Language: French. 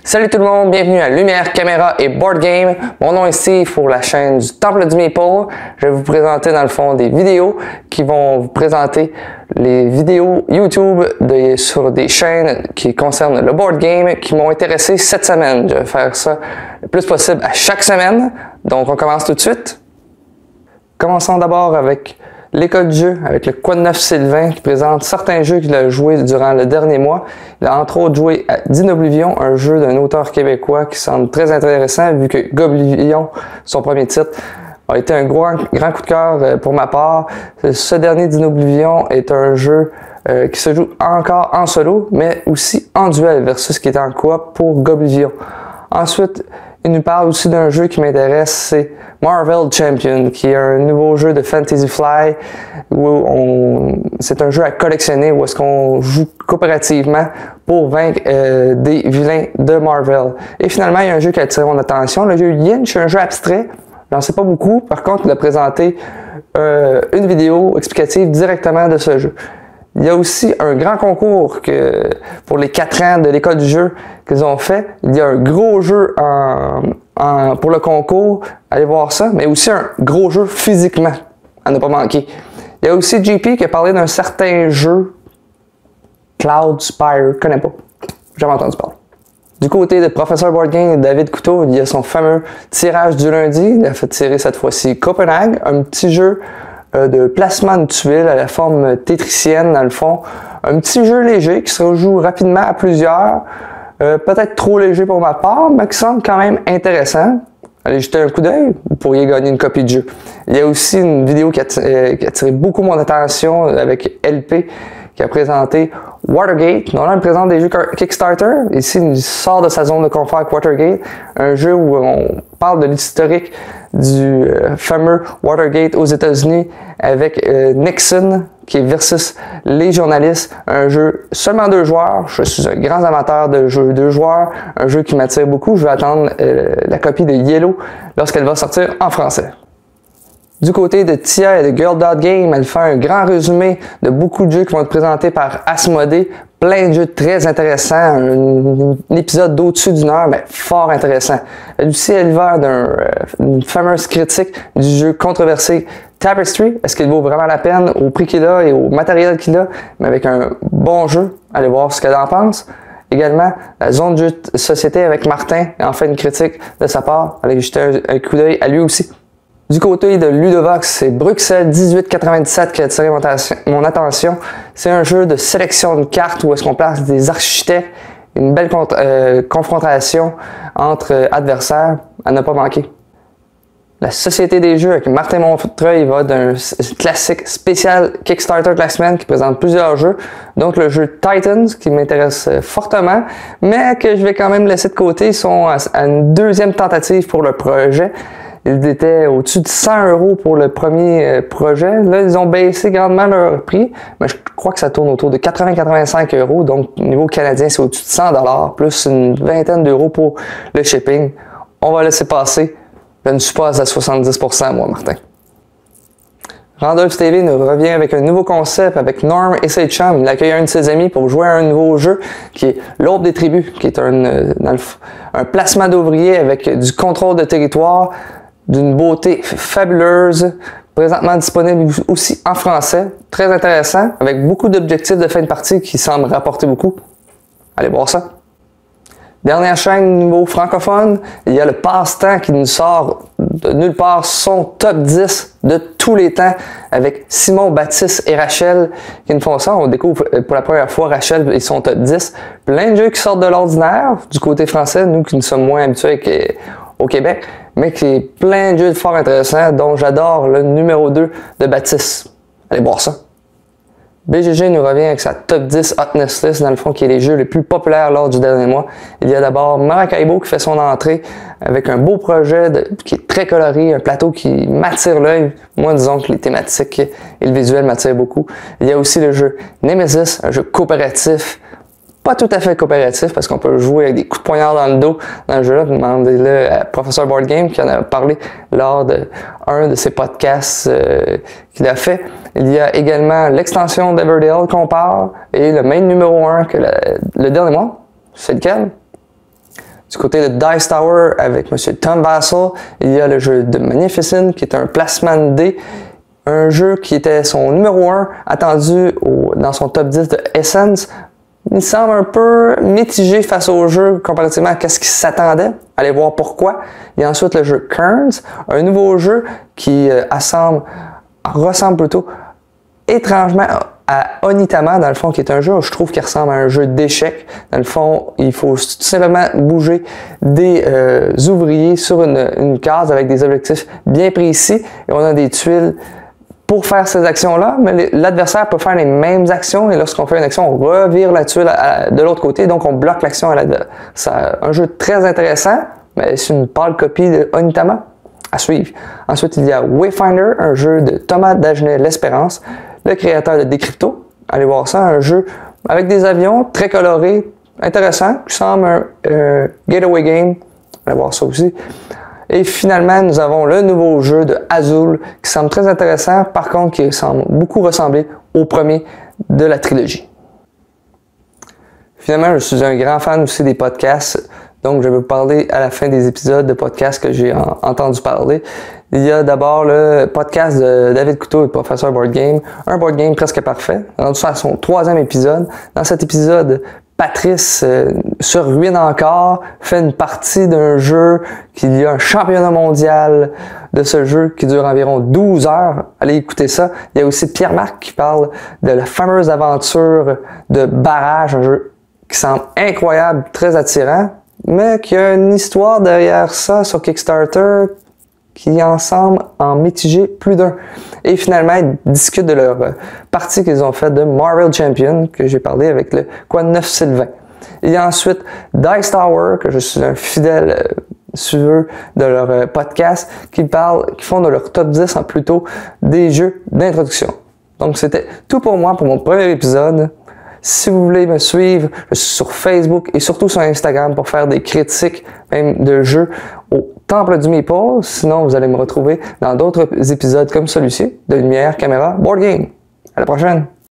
Salut tout le monde, bienvenue à Lumière, Caméra et Board Game. Mon nom est Steve pour la chaîne du Temple du Maple. Je vais vous présenter dans le fond des vidéos qui vont vous présenter les vidéos YouTube sur des chaînes qui concernent le board game qui m'ont intéressé cette semaine. Je vais faire ça le plus possible à chaque semaine. Donc on commence tout de suite. Commençons d'abord avec l'école du jeu avec le Quoi de neuf Sylvain qui présente certains jeux qu'il a joués durant le dernier mois. Il a entre autres joué à Dinoblivion, un jeu d'un auteur québécois qui semble très intéressant vu que Goblivion, son premier titre, a été un grand coup de cœur pour ma part. Ce dernier Dinoblivion est un jeu qui se joue encore en solo mais aussi en duel versus qui est en coop pour Goblivion. Ensuite, il nous parle aussi d'un jeu qui m'intéresse, c'est Marvel Champion, qui est un nouveau jeu de Fantasy Flight où c'est un jeu à collectionner où est-ce qu'on joue coopérativement pour vaincre des vilains de Marvel. Et finalement, il y a un jeu qui a attiré mon attention, le jeu Yinch, un jeu abstrait. J'en sais pas beaucoup, par contre, il a présenté une vidéo explicative directement de ce jeu. Il y a aussi un grand concours pour les 4 ans de l'école du jeu qu'ils ont fait. Il y a un gros jeu pour le concours, allez voir ça, mais aussi un gros jeu physiquement, à ne pas manquer. Il y a aussi JP qui a parlé d'un certain jeu, Cloud Spire, je connais pas, jamais entendu parler. Du côté de Professeur Board Game et David Couteau, il y a son fameux tirage du lundi. Il a fait tirer cette fois-ci Copenhague, un petit jeu de placement de tuiles à la forme tétricienne dans le fond. Un petit jeu léger qui se rejoue rapidement à plusieurs. Peut-être trop léger pour ma part, mais qui semble quand même intéressant. Allez jeter un coup d'œil, vous pourriez gagner une copie de jeu. Il y a aussi une vidéo qui a attiré beaucoup mon attention avec LP qui a présenté Watergate. Normalement, il présente des jeux Kickstarter. Ici, il sort de sa zone de confort avec Watergate, un jeu où on parle de l'historique du fameux Watergate aux États-Unis avec Nixon qui est versus les journalistes. Un jeu seulement 2 joueurs. Je suis un grand amateur de jeux 2 joueurs. Un jeu qui m'attire beaucoup. Je vais attendre la copie de Yellow lorsqu'elle va sortir en français. Du côté de Tia et de Girl.Game, elle fait un grand résumé de beaucoup de jeux qui vont être présentés par Asmodée. Plein de jeux très intéressants, un épisode d'au-dessus d'une heure, mais fort intéressant. Elle aussi est l'hiver d'une fameuse critique du jeu controversé Tapestry. Est-ce qu'il vaut vraiment la peine au prix qu'il a et au matériel qu'il a, mais avec un bon jeu? Allez voir ce qu'elle en pense. Également, la zone de jeu de société avec Martin a fait une critique de sa part. Allez jeter un coup d'œil à lui aussi. Du côté de Ludovox, c'est Bruxelles 1897 qui a attiré mon attention. C'est un jeu de sélection de cartes où est-ce qu'on place des architectes, une belle confrontation entre adversaires à ne pas manquer. La Société des jeux avec Martin Montreuil va d'un classique spécial Kickstarter de la semaine qui présente plusieurs jeux. Donc le jeu Titans qui m'intéresse fortement, mais que je vais quand même laisser de côté. Ils sont à une deuxième tentative pour le projet. Ils étaient au-dessus de 100 € pour le premier projet. Là, ils ont baissé grandement leur prix, mais je crois que ça tourne autour de 80-85 €. Donc, au niveau canadien, c'est au-dessus de 100 $, plus une vingtaine d'euros pour le shipping. On va laisser passer. Je ne suis pas à 70%, moi, Martin. Randolph TV nous revient avec un nouveau concept avec Norm et ses chums. Il accueille un de ses amis pour jouer à un nouveau jeu qui est l'Aube des tribus, qui est un placement d'ouvriers avec du contrôle de territoire, d'une beauté fabuleuse, présentement disponible aussi en français, très intéressant, avec beaucoup d'objectifs de fin de partie qui semblent rapporter beaucoup. Allez voir ça. Dernière chaîne niveau francophone, il y a le Passe-temps qui nous sort de nulle part son top 10 de tous les temps avec Simon, Baptiste et Rachel qui nous font ça. On découvre pour la première fois Rachel et son top 10. Plein de jeux qui sortent de l'ordinaire du côté français, nous qui nous sommes moins habitués au Québec, mais qui est plein de jeux fort intéressants, dont j'adore le numéro 2 de Baptiste. Allez voir ça. BGG nous revient avec sa top 10 Hotness List, dans le fond, qui est les jeux les plus populaires lors du dernier mois. Il y a d'abord Maracaibo qui fait son entrée avec un beau projet qui est très coloré, un plateau qui m'attire l'œil. Moi, disons que les thématiques et le visuel m'attirent beaucoup. Il y a aussi le jeu Nemesis, un jeu coopératif. Pas tout à fait coopératif parce qu'on peut jouer avec des coups de poignard dans le dos dans le jeu-là. Demandez-le à Professeur Board Game qui en a parlé lors d'un de ses podcasts qu'il a fait. Il y a également l'extension d'Everdale qu'on parle et le main numéro 1 que le dernier mois. C'est lequel? Du côté de Dice Tower, avec M. Tom Vasel, il y a le jeu de Magnificent, qui est un placement de dés. Un jeu qui était son numéro 1, attendu dans son top 10 de Essence. Il semble un peu mitigé face au jeu comparativement à ce qu'il s'attendait. Allez voir pourquoi. Il y a ensuite le jeu Kearns, un nouveau jeu qui ressemble plutôt étrangement à Onitama, dans le fond, qui est un jeu où je trouve qu'il ressemble à un jeu d'échecs. Dans le fond, il faut tout simplement bouger des ouvriers sur une case avec des objectifs bien précis. Et on a des tuiles pour faire ces actions-là, mais l'adversaire peut faire les mêmes actions et lorsqu'on fait une action, on revire la tuile de l'autre côté, donc on bloque l'action à l'adversaire. C'est un jeu très intéressant, mais c'est une pâle copie de Onitama à suivre. Ensuite, il y a Wayfinder, un jeu de Thomas Dagenet-L'Espérance, le créateur de Decrypto. Allez voir ça, un jeu avec des avions très colorés, intéressant, qui semble un getaway game. Allez voir ça aussi. Et finalement, nous avons le nouveau jeu de Azul qui semble très intéressant, par contre qui semble beaucoup ressembler au premier de la trilogie. Finalement, je suis un grand fan aussi des podcasts, donc je vais vous parler à la fin des épisodes de podcasts que j'ai entendu parler. Il y a d'abord le podcast de David Couteau et Professeur Board Game, un board game presque parfait, rendu à son 3e épisode. Dans cet épisode, Patrice se ruine encore, fait une partie d'un jeu qu'il y a un championnat mondial de ce jeu qui dure environ 12 heures. Allez écouter ça. Il y a aussi Pierre-Marc qui parle de la fameuse aventure de Barrage, un jeu qui semble incroyable, très attirant, mais qui a une histoire derrière ça sur Kickstarter qui ensemble en mitigé plus d'un. Et finalement, ils discutent de leur partie qu'ils ont faite de Marvel Champion, que j'ai parlé avec le Quad 9 Sylvain. Il y a ensuite Dice Tower, que je suis un fidèle suiveur de leur podcast, qui font de leur top 10 en plutôt des jeux d'introduction. Donc c'était tout pour moi pour mon premier épisode. Si vous voulez me suivre, je suis sur Facebook et surtout sur Instagram pour faire des critiques même de jeux au Temple du Meeple. Sinon, vous allez me retrouver dans d'autres épisodes comme celui-ci de Lumière, Caméra, Board Game. À la prochaine!